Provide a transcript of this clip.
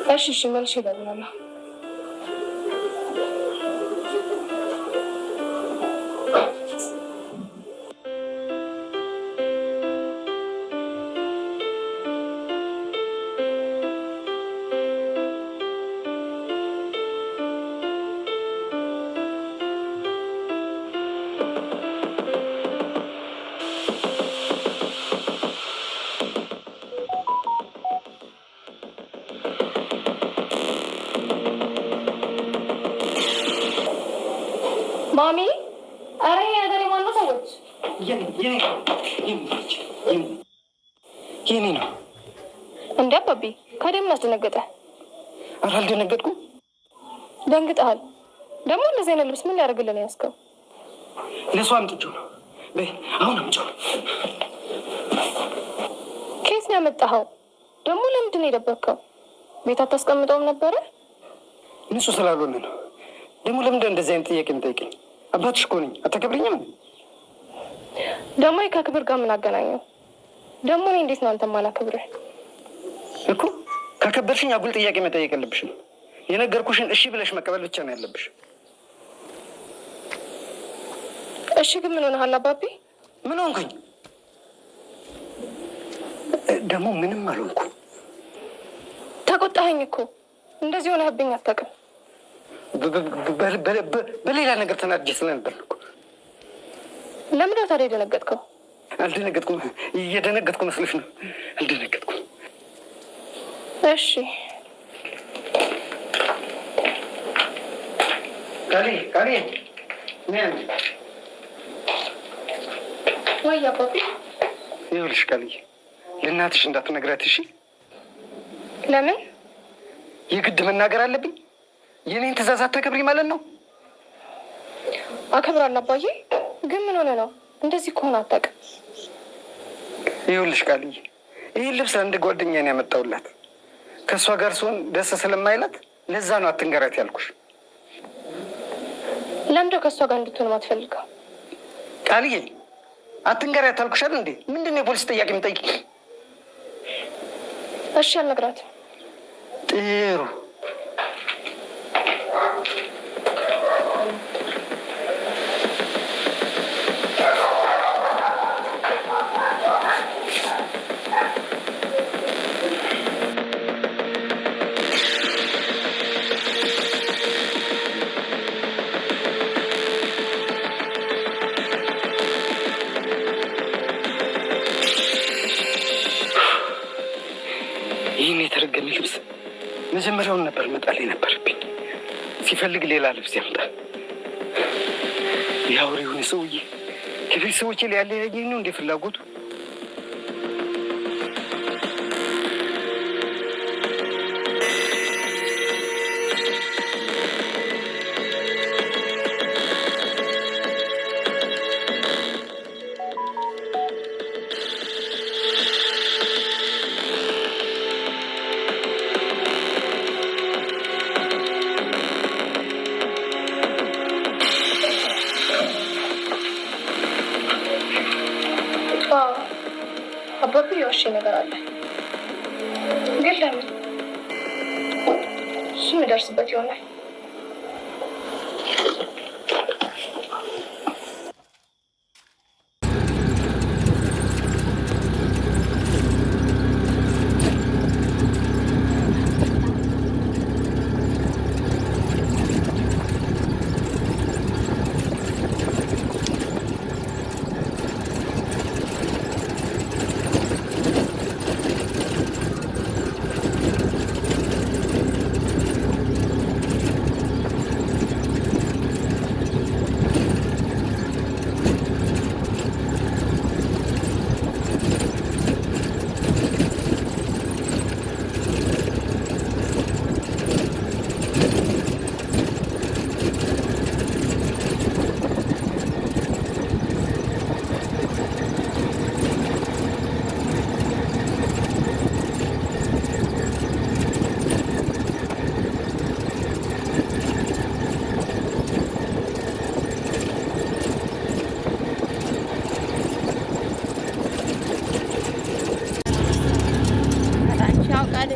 እሺ መልሽ ይደውላል። ማሚ አረ ነገር የማነው ሰዎች የኔ ነው እንዴ? አባቢ ከደም አስደነገጠ? ኧረ አልደነገጥኩም። ደንግጠሃል ደግሞ። እንደዚህ አይነት ልብስ ምን ሊያደርግልን ያስከው? ለሷ አምጥቼው ነው። በይ አሁን አምጪው። ከየት ነው ያመጣኸው ደግሞ? ለምንድን ነው የደበቅከው? ቤት አታስቀምጠውም ነበረ? ንጹህ ስላልሆነ ነው። ደግሞ ለምንድን እንደዚህ አይነት ጥያቄ የምጠይቀኝ? አባትሽ እኮ ነኝ። አታከብሪኝም? ደግሞ ከክብር ጋር ምን አገናኘው? ደግሞ እኔ እንዴት ነው አንተም አላከብርህ እኮ? ካከበርሽኝ አጉል ጥያቄ መጠየቅ የለብሽም። የነገርኩሽን እሺ ብለሽ መቀበል ብቻ ነው ያለብሽ። እሺ ግን ምን ሆነሃል አባቢ? ምን ሆንኩኝ? ደግሞ ምንም አልሆንኩም። ተቆጣኸኝ እኮ። እንደዚህ ሆነህብኝ አታውቅም። በሌላ ነገር ተናድጄ ስለነበር እኮ። ለምንድን ነው ታዲያ የደነገጥከው? አልደነገጥኩም። እየደነገጥኩ መስሎሽ ነው? አልደነገጥኩም። እሺ ቃሌ ወይ አባቢ። ይኸውልሽ ቃልዬ፣ ለእናትሽ እንዳትነግራት እሺ? ለምን? የግድ መናገር አለብኝ? የኔን ትእዛዝ አታከብሪ ማለት ነው? አከብራለሁ አባዬ። ግን ምን ሆነ ነው እንደዚህ ከሆነ አታውቅም። ይኸውልሽ ቃልዬ፣ ይህን ልብስ አንድ ጓደኛዬን ያመጣሁላት ከእሷ ጋር ሲሆን ደስ ስለማይላት ለዛ ነው አትንገራት ያልኩሽ። ለምንድነው ከእሷ ጋር እንድትሆን ማትፈልገው? ቃልዬ አትንገራት ያልኩሻል እንዴ? ምንድን ነው የፖሊስ ጥያቄ የምጠይቂ? እሺ አልነግራትም። ጥሩ። ይህን የተረገመ ልብስ መጀመሪያውን ነበር መጣል ነበረብኝ። ሲፈልግ ሌላ ልብስ ያምጣል። የአውሬውን ሰውዬ ከቤተሰቦቼ ሊያለያየኝ ነው እንደ ፍላጎቱ። አባቢ የዋሽ ነገር አለ። ግን ለምን? እሱ የሚደርስበት ይሆናል። ያውቃል።